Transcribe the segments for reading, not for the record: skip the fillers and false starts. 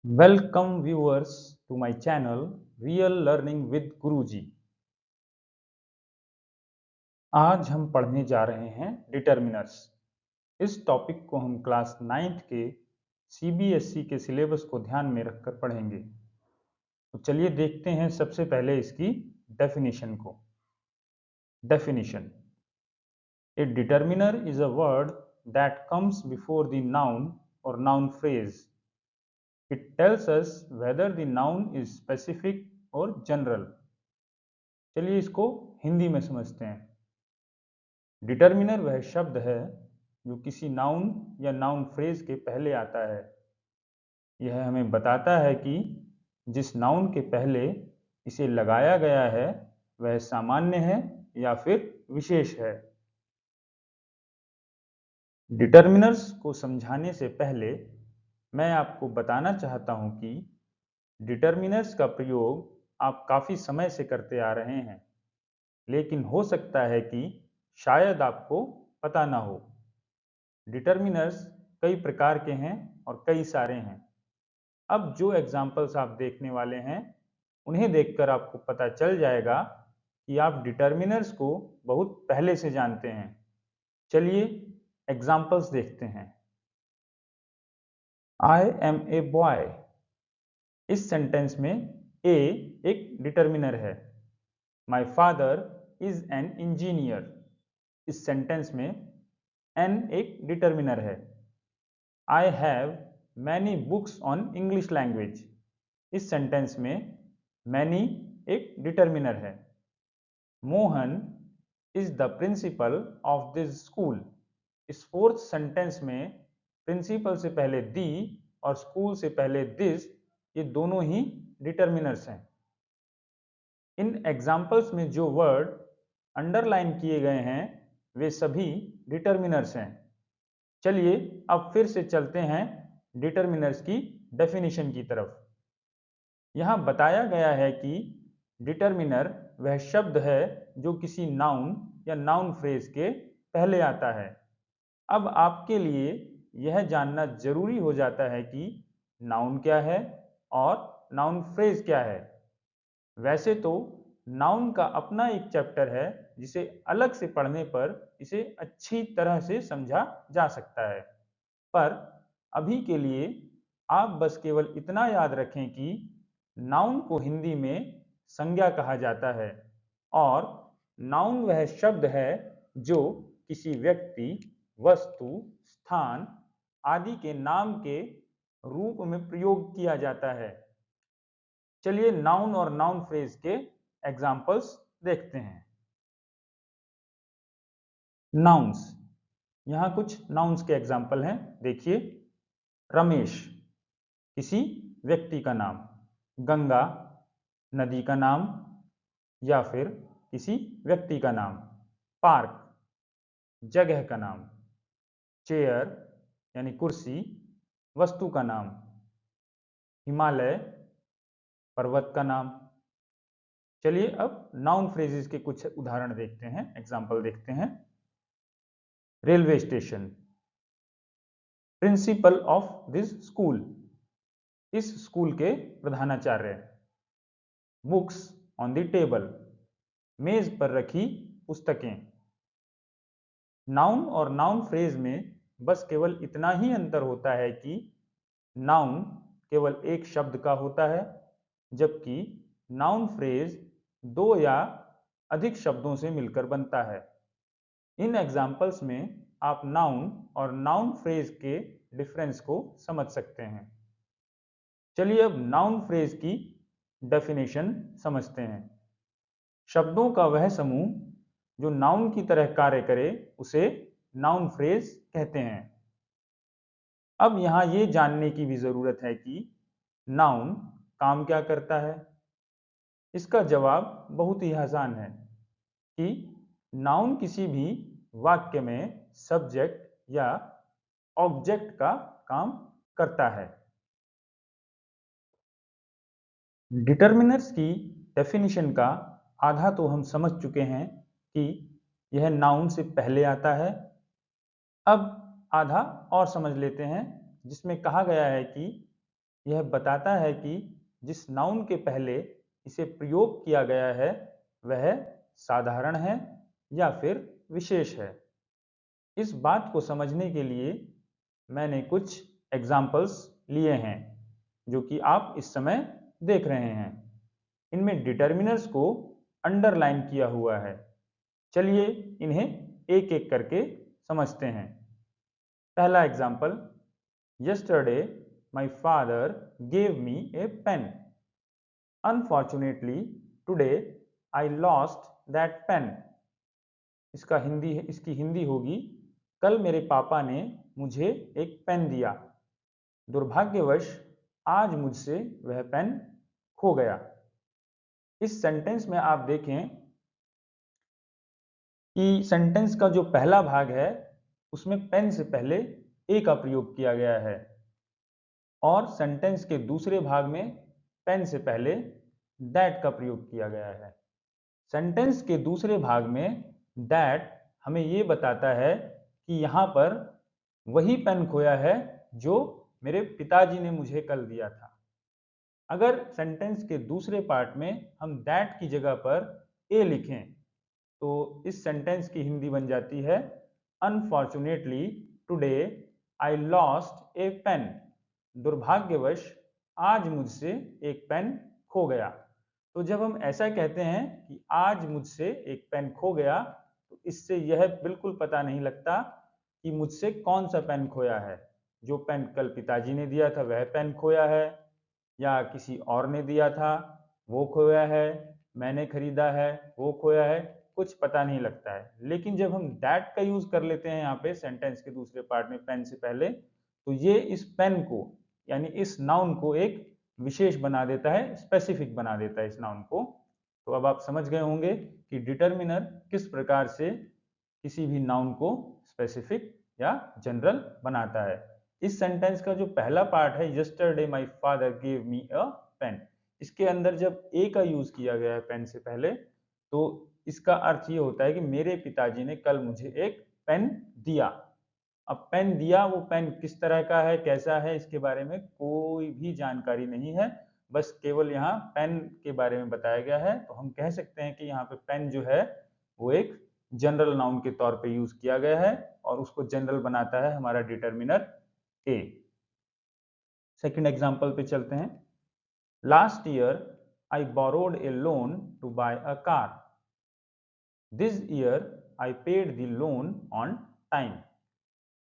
Welcome viewers to my channel Real Learning with Guruji। आज हम पढ़ने जा रहे हैं डिटर्मिनर्स। इस टॉपिक को हम क्लास 9th के सीबीएसई के सिलेबस को ध्यान में रखकर पढ़ेंगे। तो चलिए देखते हैं सबसे पहले इसकी डेफिनेशन को। Definition: a determiner is a word that comes before the noun or noun phrase. It tells us whether the noun is specific or general। चलिए इसको हिंदी में समझते हैं। डिटर्मिनर वह शब्द है जो किसी नाउन या नाउन फ्रेज के पहले आता है। यह हमें बताता है कि जिस नाउन के पहले इसे लगाया गया है वह सामान्य है या फिर विशेष है। डिटर्मिनर्स को समझाने से पहले मैं आपको बताना चाहता हूं कि डिटर्मिनर्स का प्रयोग आप काफ़ी समय से करते आ रहे हैं, लेकिन हो सकता है कि शायद आपको पता ना हो। डिटर्मिनर्स कई प्रकार के हैं और कई सारे हैं। अब जो एग्जाम्पल्स आप देखने वाले हैं उन्हें देखकर आपको पता चल जाएगा कि आप डिटर्मिनर्स को बहुत पहले से जानते हैं। चलिए एग्जाम्पल्स देखते हैं। I am a boy. इस सेंटेंस में ए एक डिटर्मिनर है। My father is an engineer. इस सेंटेंस में एन एक डिटर्मिनर है। I have many books on English language. इस सेंटेंस में मैनी एक डिटर्मिनर है। Mohan is the principal of this school. इस फोर्थ सेंटेंस में प्रिंसिपल से पहले दी और स्कूल से पहले दिस, ये दोनों ही डिटर्मिनर्स हैं। इन एग्जाम्पल्स में जो वर्ड अंडरलाइन किए गए हैं वे सभी डिटर्मिनर्स हैं। चलिए अब फिर से चलते हैं डिटर्मिनर्स की डेफिनेशन की तरफ। यहां बताया गया है कि डिटर्मिनर वह शब्द है जो किसी नाउन या नाउन फ्रेज के पहले आता है। अब आपके लिए यह जानना जरूरी हो जाता है कि नाउन क्या है और नाउन फ्रेज क्या है। वैसे तो नाउन का अपना एक चैप्टर है जिसे अलग से पढ़ने पर इसे अच्छी तरह से समझा जा सकता है, पर अभी के लिए आप बस केवल इतना याद रखें कि नाउन को हिंदी में संज्ञा कहा जाता है और नाउन वह शब्द है जो किसी व्यक्ति, वस्तु, स्थान आदि के नाम के रूप में प्रयोग किया जाता है। चलिए नाउन और नाउन फ्रेज के एग्जाम्पल्स देखते हैं। नाउन्स, यहां कुछ नाउन्स के एग्जाम्पल हैं, देखिए। रमेश किसी व्यक्ति का नाम, गंगा नदी का नाम या फिर किसी व्यक्ति का नाम, पार्क जगह का नाम, चेयर यानी कुर्सी वस्तु का नाम, हिमालय पर्वत का नाम। चलिए अब नाउन फ्रेजेस के कुछ उदाहरण देखते हैं, एग्जाम्पल देखते हैं। Railway station, principal of this school, इस स्कूल के प्रधानाचार्य। बुक्स ऑन द टेबल, मेज पर रखी पुस्तकें। नाउन और नाउन फ्रेज में बस केवल इतना ही अंतर होता है कि नाउन केवल एक शब्द का होता है, जबकि नाउन फ्रेज दो या अधिक शब्दों से मिलकर बनता है। इन एग्जाम्पल्स में आप नाउन और नाउन फ्रेज के डिफरेंस को समझ सकते हैं। चलिए अब नाउन फ्रेज की डेफिनेशन समझते हैं। शब्दों का वह समूह जो नाउन की तरह कार्य करे उसे नाउन फ्रेज कहते हैं। अब यहां यह जानने की भी जरूरत है कि नाउन काम क्या करता है। इसका जवाब बहुत ही आसान है कि नाउन किसी भी वाक्य में सब्जेक्ट या ऑब्जेक्ट का काम करता है। डिटर्मिनर्स की डेफिनेशन का आधा तो हम समझ चुके हैं कि यह नाउन से पहले आता है। अब आधा और समझ लेते हैं जिसमें कहा गया है कि यह बताता है कि जिस नाउन के पहले इसे प्रयोग किया गया है वह साधारण है या फिर विशेष है। इस बात को समझने के लिए मैंने कुछ एग्जाम्पल्स लिए हैं जो कि आप इस समय देख रहे हैं। इनमें डिटर्मिनर्स को अंडरलाइन किया हुआ है। चलिए इन्हें एक एक करके समझते हैं। पहला example, yesterday my father gave me a pen. Unfortunately today I lost that pen. इसकी हिंदी होगी, कल मेरे पापा ने मुझे एक पेन दिया, दुर्भाग्यवश आज मुझसे वह पेन खो गया। इस सेंटेंस में आप देखें कि सेंटेंस का जो पहला भाग है उसमें पेन से पहले ए का प्रयोग किया गया है और सेंटेंस के दूसरे भाग में पेन से पहले दैट का प्रयोग किया गया है। सेंटेंस के दूसरे भाग में दैट हमें ये बताता है कि यहाँ पर वही पेन खोया है जो मेरे पिताजी ने मुझे कल दिया था। अगर सेंटेंस के दूसरे पार्ट में हम दैट की जगह पर ए लिखें तो इस सेंटेंस की हिंदी बन जाती है, unfortunately today I lost a pen. दुर्भाग्यवश आज मुझसे एक पेन खो गया। तो जब हम ऐसा कहते हैं कि आज मुझसे एक पेन खो गया तो इससे यह बिल्कुल पता नहीं लगता कि मुझसे कौन सा पेन खोया है। जो पेन कल पिताजी ने दिया था वह पेन खोया है या किसी और ने दिया था वो खोया है, मैंने खरीदा है वो खोया है, कुछ पता नहीं लगता है। लेकिन जब हम दैट का यूज कर लेते हैं यहाँ पे सेंटेंस के दूसरे पार्ट में पेन से पहले, तो ये इस पेन को यानी इस नाउन को एक विशेष बना देता है, स्पेसिफिक बना देता है इस नाउन को। तो अब आप समझ गए होंगे कि डिटर्मिनर किस प्रकार से किसी भी नाउन को स्पेसिफिक या जनरल बनाता है। इस सेंटेंस का जो पहला पार्ट है, yesterday my father give me a pen, इसके अंदर जब ए का यूज किया गया है पेन से पहले, तो इसका अर्थ ये होता है कि मेरे पिताजी ने कल मुझे एक पेन दिया। अब पेन दिया, वो पेन किस तरह का है, कैसा है, इसके बारे में कोई भी जानकारी नहीं है, बस केवल यहाँ पेन के बारे में बताया गया है। तो हम कह सकते हैं कि यहाँ पे पेन जो है वो एक जनरल नाउन के तौर पे यूज किया गया है और उसको जनरल बनाता है हमारा डिटर्मिनर ए। सेकंड एग्जांपल पे चलते हैं। Last year I borrowed a loan to buy a car. This year I paid the loan on time.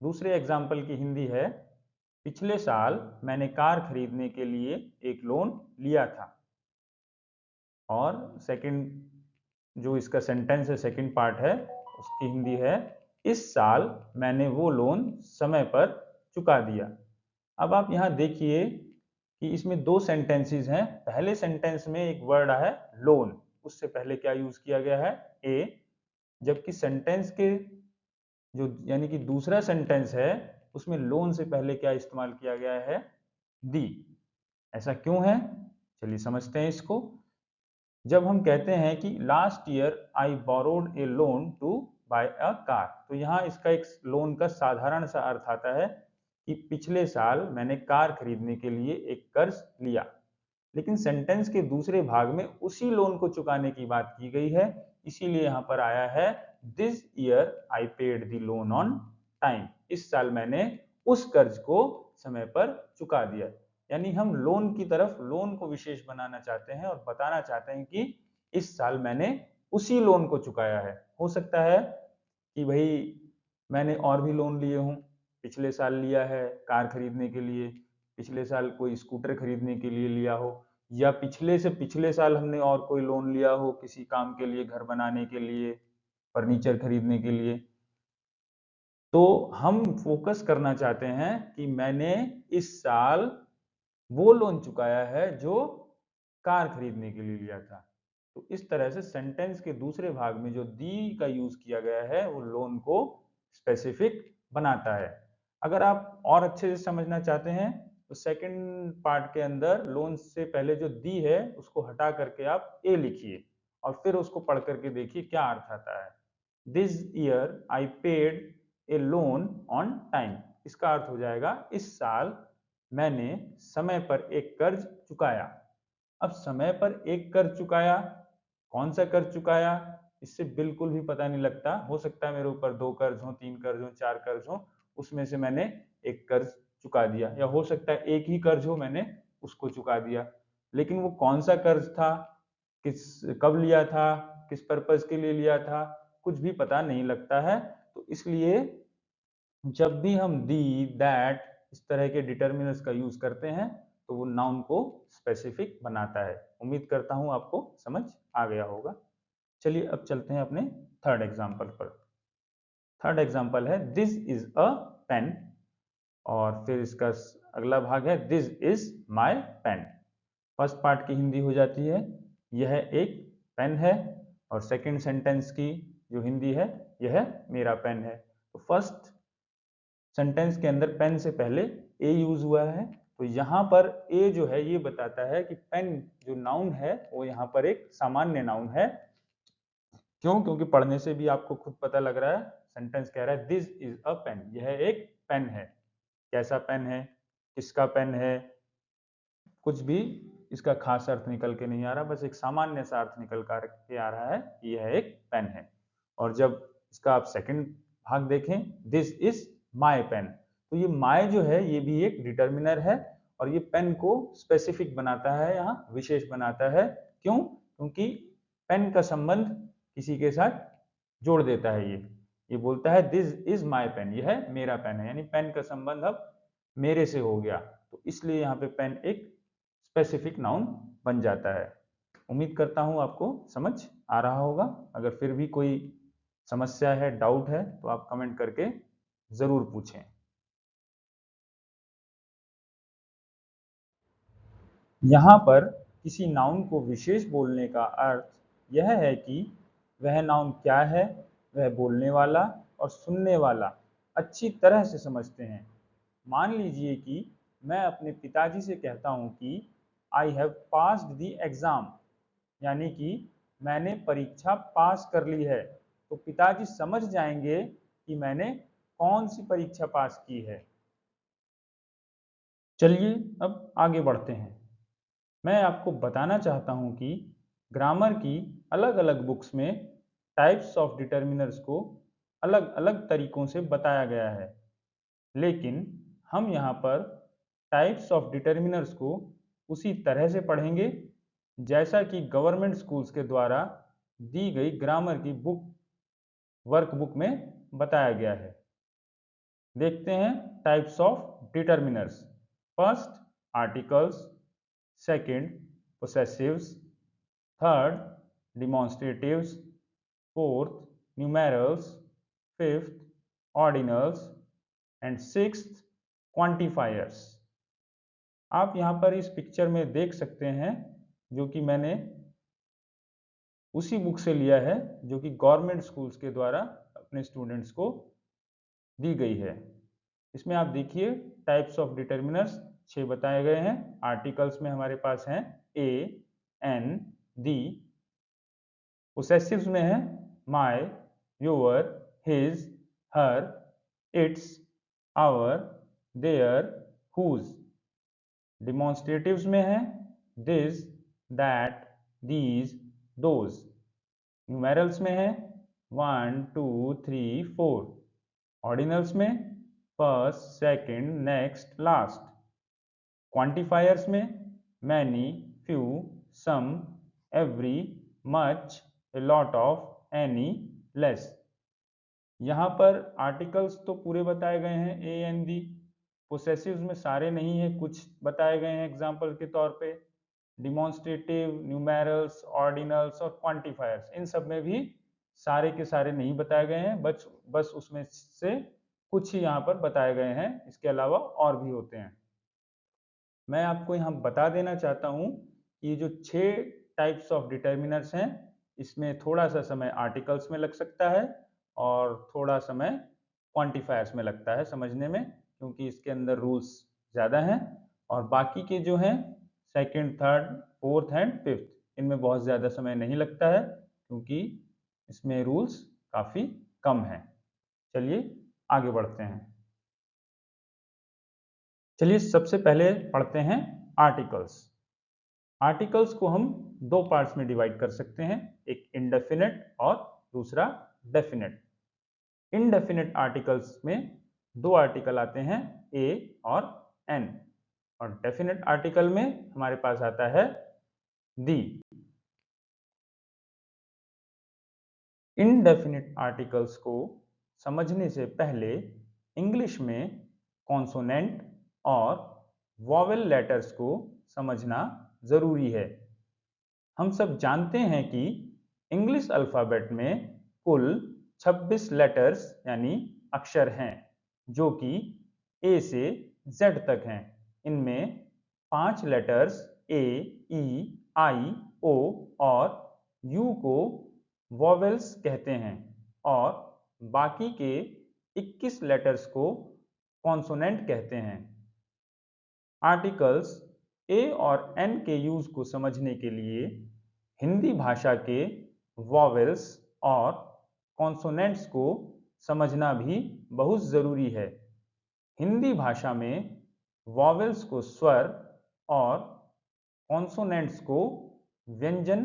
दूसरे एग्जाम्पल की हिंदी है, पिछले साल मैंने कार खरीदने के लिए एक लोन लिया था। और सेकंड जो इसका सेंटेंस है, सेकंड पार्ट है, उसकी हिंदी है, इस साल मैंने वो लोन समय पर चुका दिया। अब आप यहाँ देखिए कि इसमें दो सेंटेंसेस हैं। पहले सेंटेंस में एक वर्ड है लोन, उससे पहले क्या यूज किया गया है, ए। जबकि सेंटेंस के जो यानी कि दूसरा सेंटेंस है उसमें लोन से पहले क्या इस्तेमाल किया गया है, दी। ऐसा क्यों है, चलिए समझते हैं इसको। जब हम कहते हैं कि last year I borrowed a loan to buy a car, तो यहाँ इसका एक लोन का साधारण सा अर्थ आता है कि पिछले साल मैंने कार खरीदने के लिए एक कर्ज लिया। लेकिन सेंटेंस के दूसरे भाग में उसी लोन को चुकाने की बात की गई है, इसीलिए यहाँ पर आया है this year I paid the loan on time. इस साल मैंने उस कर्ज को समय पर चुका दिया। यानी हम लोन की तरफ लोन को विशेष बनाना चाहते हैं और बताना चाहते हैं कि इस साल मैंने उसी लोन को चुकाया है। हो सकता है कि भाई मैंने और भी लोन लिए हों, पिछले साल लिया है कार खरीदने के लिए, पिछले साल कोई स्कूटर खरीदने के लिए लिया हो, या पिछले से पिछले साल हमने और कोई लोन लिया हो किसी काम के लिए, घर बनाने के लिए, फर्नीचर खरीदने के लिए। तो हम फोकस करना चाहते हैं कि मैंने इस साल वो लोन चुकाया है जो कार खरीदने के लिए लिया था। तो इस तरह से सेंटेंस के दूसरे भाग में जो दी का यूज किया गया है वो लोन को स्पेसिफिक बनाता है। अगर आप और अच्छे से समझना चाहते हैं तो सेकंड पार्ट के अंदर लोन से पहले जो दी है उसको हटा करके आप ए लिखिए और फिर उसको पढ़ करके देखिए क्या अर्थ आता है। This year I paid A loan on time, इसका अर्थ हो जाएगा इस साल मैंने समय पर एक कर्ज चुकाया। अब समय पर एक कर्ज चुकाया, कौन सा कर्ज चुकाया, इससे बिल्कुल भी पता नहीं लगता। हो सकता है मेरे ऊपर 2 कर्ज हो, 3 कर्ज हो, 4 कर्ज हो, उसमें से मैंने एक कर्ज चुका दिया, या हो सकता है एक ही कर्ज हो, मैंने उसको चुका दिया। लेकिन वो कौन सा कर्ज था, कब लिया था, किस पर्पज के लिए लिया था, कुछ भी पता नहीं लगता है। तो इसलिए जब भी हम दी, दैट, इस तरह के डिटर्मिनर्स का यूज करते हैं तो वो नाउन को स्पेसिफिक बनाता है। उम्मीद करता हूं आपको समझ आ गया होगा। चलिए अब चलते हैं अपने थर्ड एग्जाम्पल पर। थर्ड एग्जाम्पल है दिस इज अ पेन, और फिर इसका अगला भाग है this is my pen. First part की हिंदी हो जाती है यह एक पेन है, और सेकंड सेंटेंस की जो हिंदी है यह मेरा पेन है। तो फर्स्ट सेंटेंस के अंदर पेन से पहले ए यूज हुआ है, तो यहाँ पर ए जो है ये बताता है कि पेन जो नाउन है वो यहाँ पर एक सामान्य नाउन है। क्यों? क्योंकि पढ़ने से भी आपको खुद पता लग रहा है, सेंटेंस कह रहा है दिस इज अ पेन, यह एक पेन है। कैसा पेन है, किसका पेन है, कुछ भी इसका खास अर्थ निकल के नहीं आ रहा, बस एक सामान्य सा अर्थ निकल कर के आ रहा है कि यह एक पेन है। और जब इसका आप सेकंड भाग देखें दिस इज माय पेन, तो ये माय जो है ये भी एक डिटर्मिनर है, और ये पेन को स्पेसिफिक बनाता है, यहाँ विशेष बनाता है। क्यों? क्योंकि पेन का संबंध किसी के साथ जोड़ देता है। ये बोलता है दिस इज माय पेन, यह मेरा पेन है, यानी पेन का संबंध अब मेरे से हो गया। तो इसलिए यहाँ पे पेन एक स्पेसिफिक नाउन बन जाता है। उम्मीद करता हूं आपको समझ आ रहा होगा। अगर फिर भी कोई समस्या है, डाउट है, तो आप कमेंट करके जरूर पूछें। यहाँ पर किसी नाउन को विशेष बोलने का अर्थ यह है कि वह नाउन क्या है, वह बोलने वाला और सुनने वाला अच्छी तरह से समझते हैं। मान लीजिए कि मैं अपने पिताजी से कहता हूँ कि I have passed the exam, यानी कि मैंने परीक्षा पास कर ली है, तो पिताजी समझ जाएंगे कि मैंने कौन सी परीक्षा पास की है। चलिए अब आगे बढ़ते हैं। मैं आपको बताना चाहता हूं कि ग्रामर की अलग अलग बुक्स में टाइप्स ऑफ डिटर्मिनर्स को अलग अलग तरीकों से बताया गया है, लेकिन हम यहाँ पर टाइप्स ऑफ डिटर्मिनर्स को उसी तरह से पढ़ेंगे जैसा कि गवर्नमेंट स्कूल्स के द्वारा दी गई ग्रामर की बुक, वर्कबुक में बताया गया है। देखते हैं types of determiners. First articles, second possessives, third demonstratives, fourth numerals, fifth ordinals and sixth quantifiers। आप यहाँ पर इस पिक्चर में देख सकते हैं, जो कि मैंने उसी बुक से लिया है जो कि गवर्नमेंट स्कूल्स के द्वारा अपने स्टूडेंट्स को दी गई है। इसमें आप देखिए टाइप्स ऑफ डिटर्मिनर्स 6 बताए गए हैं। आर्टिकल्स में हमारे पास हैं ए, एन, दी। पोसेसिव्स में है my, your, his, her, its, our, their, whose. Demonstratives में है this, that, these, those. Numerals में है 1, 2, 3, 4। ऑर्डिनल्स में first, second, next, last. Quantifiers में many, few, some, every, much, a lot of, any, less. यहाँ पर आर्टिकल्स तो पूरे बताए गए हैं ए एन दी। पोसेसिव्स में सारे नहीं है, कुछ बताए गए हैं एग्जाम्पल के तौर पे। डिमॉन्स्ट्रेटिव, न्यूमेरल्स, ऑर्डिनल्स और क्वांटिफायर्स, इन सब में भी सारे के सारे नहीं बताए गए हैं, बस उसमें से कुछ ही यहाँ पर बताए गए हैं, इसके अलावा और भी होते हैं। मैं आपको यहाँ बता देना चाहता हूँ कि ये जो 6 टाइप्स ऑफ डिटर्मिनर्स हैं, इसमें थोड़ा सा समय आर्टिकल्स में लग सकता है और थोड़ा समय क्वांटिफायर्स में लगता है समझने में, क्योंकि इसके अंदर रूल्स ज़्यादा हैं। और बाकी के जो हैं second, third, fourth and fifth, इनमें बहुत ज़्यादा समय नहीं लगता है, क्योंकि इसमें रूल्स काफ़ी कम हैं। चलिए आगे बढ़ते हैं। चलिए सबसे पहले पढ़ते हैं आर्टिकल्स। आर्टिकल्स को हम दो पार्ट्स में डिवाइड कर सकते हैं, एक इंडेफिनिट और दूसरा डेफिनिट। इनडेफिनिट आर्टिकल्स में दो आर्टिकल आते हैं, ए और एन, और डेफिनिट आर्टिकल में हमारे पास आता है दी। इनडेफिनिट आर्टिकल्स को समझने से पहले इंग्लिश में कॉन्सोनेंट और वॉवेल लेटर्स को समझना जरूरी है। हम सब जानते हैं कि इंग्लिश अल्फाबेट में कुल 26 लेटर्स यानी अक्षर हैं, जो कि ए से जेड तक हैं। इनमें 5 लेटर्स ए, ई, आई, ओ और यू को वॉवेल्स कहते हैं और बाकी के 21 लेटर्स को कॉन्सोनेंट कहते हैं। आर्टिकल्स ए और एन के यूज को समझने के लिए हिंदी भाषा के वॉवेल्स और कॉन्सोनेंट्स को समझना भी बहुत जरूरी है। हिंदी भाषा में वॉवेल्स को स्वर और कॉन्सोनेंट्स को व्यंजन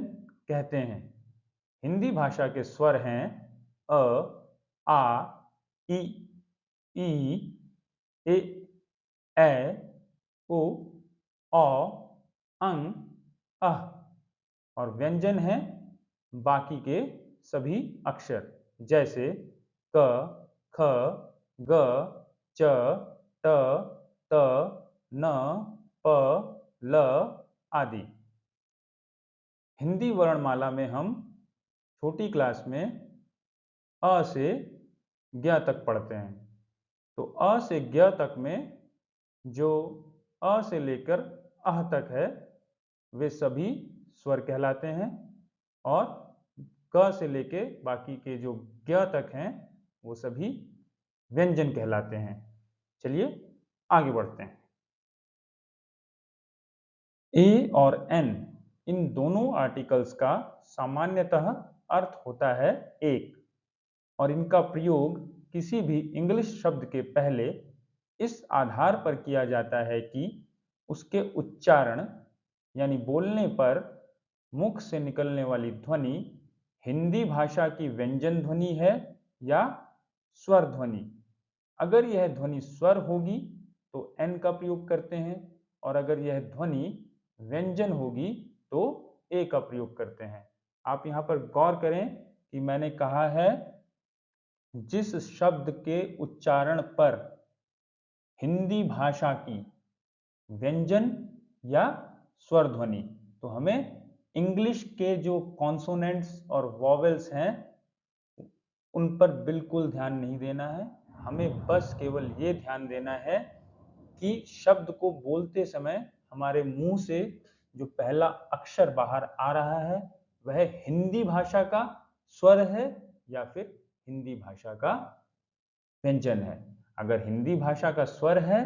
कहते हैं। हिंदी भाषा के स्वर हैं अ, आ, इ, ए, ओ, औ, अं, अह, और व्यंजन है बाकी के सभी अक्षर, जैसे क, ख, ग, च, ट, त, न, प, ल आदि। हिंदी वर्णमाला में हम छोटी क्लास में अ से ज्ञ तक पढ़ते हैं। तो अ से ज्ञ तक में जो अ से लेकर अह तक है वे सभी स्वर कहलाते हैं, और क से लेके बाकी के जो ज्ञ तक हैं वो सभी व्यंजन कहलाते हैं। चलिए आगे बढ़ते हैं। ए और एन इन दोनों आर्टिकल्स का सामान्यतः अर्थ होता है एक, और इनका प्रयोग किसी भी इंग्लिश शब्द के पहले इस आधार पर किया जाता है कि उसके उच्चारण यानी बोलने पर मुख से निकलने वाली ध्वनि हिंदी भाषा की व्यंजन ध्वनि है या स्वर ध्वनि। अगर यह ध्वनि स्वर होगी तो एन का प्रयोग करते हैं, और अगर यह ध्वनि व्यंजन होगी तो ए का प्रयोग करते हैं। आप यहाँ पर गौर करें कि मैंने कहा है जिस शब्द के उच्चारण पर हिंदी भाषा की व्यंजन या स्वर ध्वनि, तो हमें इंग्लिश के जो कॉन्सोनेंट्स और वॉवेल्स हैं उन पर बिल्कुल ध्यान नहीं देना है। हमें बस केवल ये ध्यान देना है कि शब्द को बोलते समय हमारे मुंह से जो पहला अक्षर बाहर आ रहा है वह हिंदी भाषा का स्वर है या फिर हिंदी भाषा का व्यंजन है। अगर हिंदी भाषा का स्वर है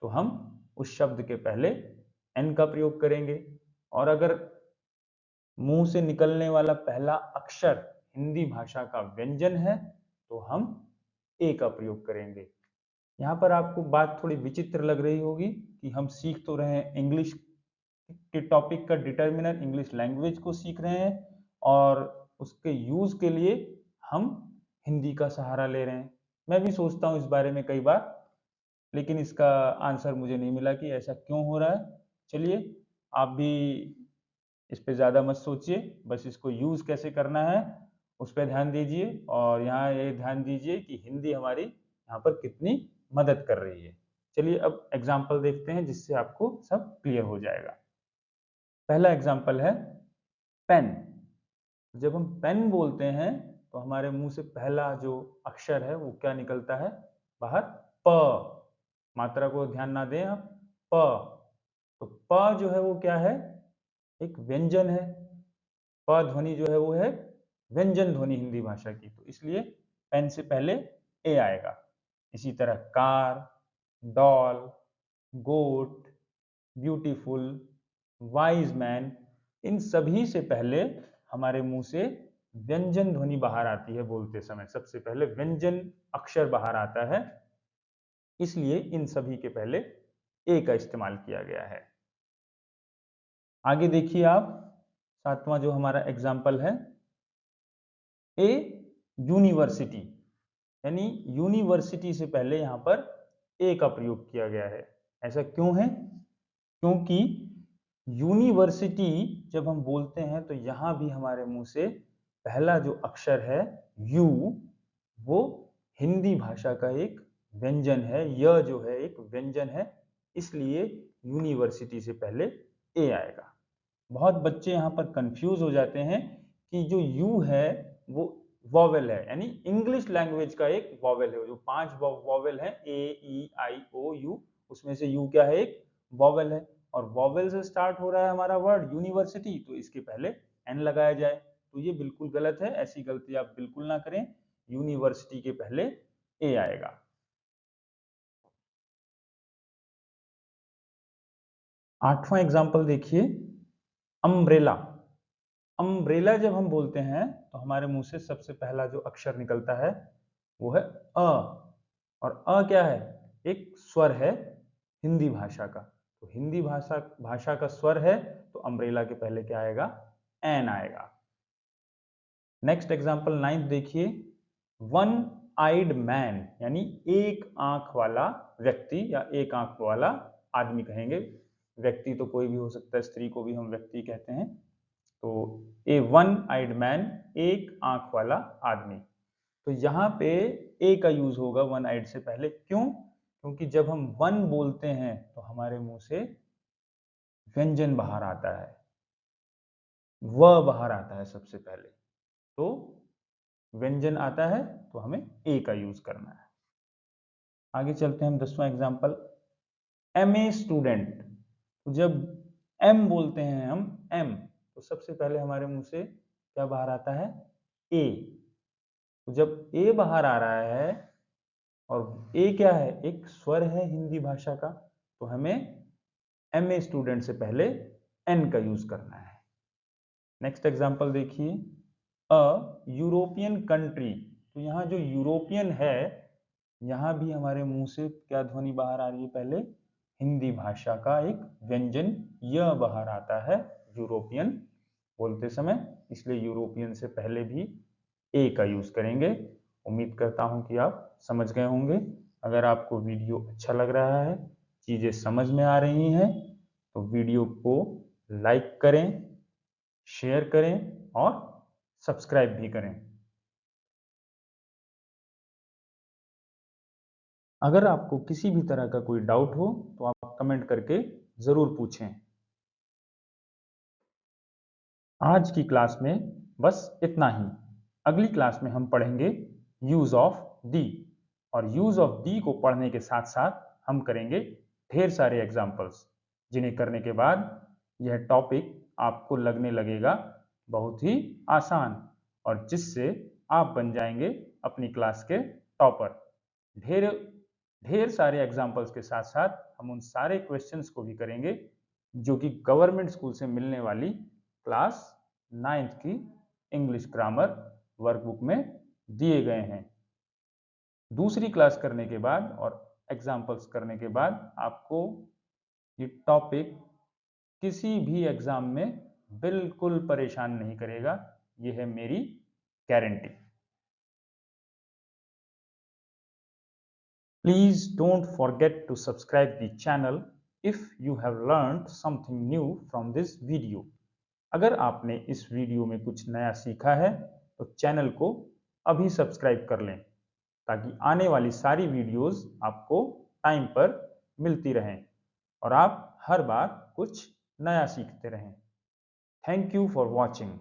तो हम उस शब्द के पहले एन का प्रयोग करेंगे, और अगर मुंह से निकलने वाला पहला अक्षर हिंदी भाषा का व्यंजन है तो हम ए का प्रयोग करेंगे। यहाँ पर आपको बात थोड़ी विचित्र लग रही होगी कि हम सीख तो रहे हैं इंग्लिश के टॉपिक का डिटर्मिनर, इंग्लिश लैंग्वेज को सीख रहे हैं, और उसके यूज के लिए हम हिंदी का सहारा ले रहे हैं। मैं भी सोचता हूँ इस बारे में कई बार, लेकिन इसका आंसर मुझे नहीं मिला कि ऐसा क्यों हो रहा है। चलिए आप भी इस पे ज़्यादा मत सोचिए, बस इसको यूज़ कैसे करना है उस पर ध्यान दीजिए, और यहाँ ये ध्यान दीजिए कि हिंदी हमारी यहाँ पर कितनी मदद कर रही है। चलिए अब एग्जाम्पल देखते हैं जिससे आपको सब क्लियर हो जाएगा। पहला एग्जाम्पल है पेन। जब हम पेन बोलते हैं तो हमारे मुंह से पहला जो अक्षर है वो क्या निकलता है बाहर, प। मात्रा को ध्यान ना दें आप, प। तो प जो है वो क्या है, एक व्यंजन है। प ध्वनि जो है वो है व्यंजन ध्वनि हिंदी भाषा की, तो इसलिए पेन से पहले ए आएगा। इसी तरह कार, डॉल, गोट, ब्यूटीफुल, वाइज मैन, इन सभी से पहले हमारे मुंह से व्यंजन ध्वनि बाहर आती है। बोलते समय सबसे पहले व्यंजन अक्षर बाहर आता है, इसलिए इन सभी के पहले ए का इस्तेमाल किया गया है। आगे देखिए आप, 7वां जो हमारा एग्जाम्पल है, ए यूनिवर्सिटी, यानी यूनिवर्सिटी से पहले यहां पर ए का प्रयोग किया गया है। ऐसा क्यों है? क्योंकि यूनिवर्सिटी जब हम बोलते हैं तो यहां भी हमारे मुंह से पहला जो अक्षर है यू, वो हिंदी भाषा का एक व्यंजन है, यह जो है एक व्यंजन है, इसलिए यूनिवर्सिटी से पहले ए आएगा। बहुत बच्चे यहाँ पर कंफ्यूज हो जाते हैं कि जो यू है वो वॉवेल है, यानी इंग्लिश लैंग्वेज का एक वॉवेल है। जो 5 वॉवेल है ए ई आई ओ यू, उसमें से यू क्या है? एक वॉवेल है, और वॉवेल से स्टार्ट हो रहा है हमारा वर्ड यूनिवर्सिटी, तो इसके पहले एन लगाया जाए। तो ये बिल्कुल गलत है, ऐसी गलती आप बिल्कुल ना करें। यूनिवर्सिटी के पहले ए आएगा। आठवां एग्जाम्पल देखिए, अम्ब्रेला। अम्ब्रेला जब हम बोलते हैं तो हमारे मुंह से सबसे पहला जो अक्षर निकलता है वो है अ, और अ क्या है? एक स्वर है हिंदी भाषा का। तो हिंदी भाषा का स्वर है, तो अम्ब्रेला के पहले क्या आएगा? एन आएगा। नेक्स्ट एग्जांपल 9th देखिए, वन आइड मैन, यानी एक आंख वाला व्यक्ति या एक आंख वाला आदमी कहेंगे। व्यक्ति तो कोई भी हो सकता है, स्त्री को भी हम व्यक्ति कहते हैं। तो ए वन आइड मैन, एक आंख वाला आदमी। तो यहाँ पे ए का यूज होगा वन आइड से पहले। क्यों? क्योंकि जब हम वन बोलते हैं तो हमारे मुंह से व्यंजन बाहर आता है, व बाहर आता है सबसे पहले। तो व्यंजन आता है तो हमें ए का यूज करना है। आगे चलते हैं हम 10वां एग्जाम्पल, एम ए स्टूडेंट। तो जब एम बोलते हैं हम, एम, तो सबसे पहले हमारे मुंह से क्या बाहर आता है? ए। तो जब ए बाहर आ रहा है, और ए क्या है? एक स्वर है हिंदी भाषा का, तो हमें एम ए स्टूडेंट से पहले एन का यूज करना है। नेक्स्ट एग्जाम्पल देखिए, अ यूरोपियन कंट्री। तो यहाँ जो यूरोपियन है, यहाँ भी हमारे मुंह से क्या ध्वनि बाहर आ रही है? पहले हिंदी भाषा का एक व्यंजन य बाहर आता है यूरोपियन बोलते समय, इसलिए यूरोपियन से पहले भी ए का यूज करेंगे। उम्मीद करता हूं कि आप समझ गए होंगे। अगर आपको वीडियो अच्छा लग रहा है, चीजें समझ में आ रही हैं, तो वीडियो को लाइक करें, शेयर करें और सब्सक्राइब भी करें। अगर आपको किसी भी तरह का कोई डाउट हो तो आप कमेंट करके जरूर पूछें। आज की क्लास में बस इतना ही। अगली क्लास में हम पढ़ेंगे यूज ऑफ दी, और यूज ऑफ दी को पढ़ने के साथ साथ हम करेंगे ढेर सारे एग्जाम्पल्स, जिन्हें करने के बाद यह टॉपिक आपको लगने लगेगा बहुत ही आसान, और जिससे आप बन जाएंगे अपनी क्लास के टॉपर। ढेर ढेर सारे एग्जाम्पल्स के साथ साथ हम उन सारे क्वेश्चंस को भी करेंगे जो कि गवर्नमेंट स्कूल से मिलने वाली क्लास 9th की इंग्लिश ग्रामर वर्कबुक में दिए गए हैं। दूसरी क्लास करने के बाद और एग्जाम्पल्स करने के बाद आपको ये टॉपिक किसी भी एग्जाम में बिल्कुल परेशान नहीं करेगा, ये है मेरी guarantee. Please don't forget to subscribe the channel if you have learned something new from this video. अगर आपने इस वीडियो में कुछ नया सीखा है तो चैनल को अभी सब्सक्राइब कर लें, ताकि आने वाली सारी वीडियोस आपको टाइम पर मिलती रहें और आप हर बार कुछ नया सीखते रहें। Thank you for watching.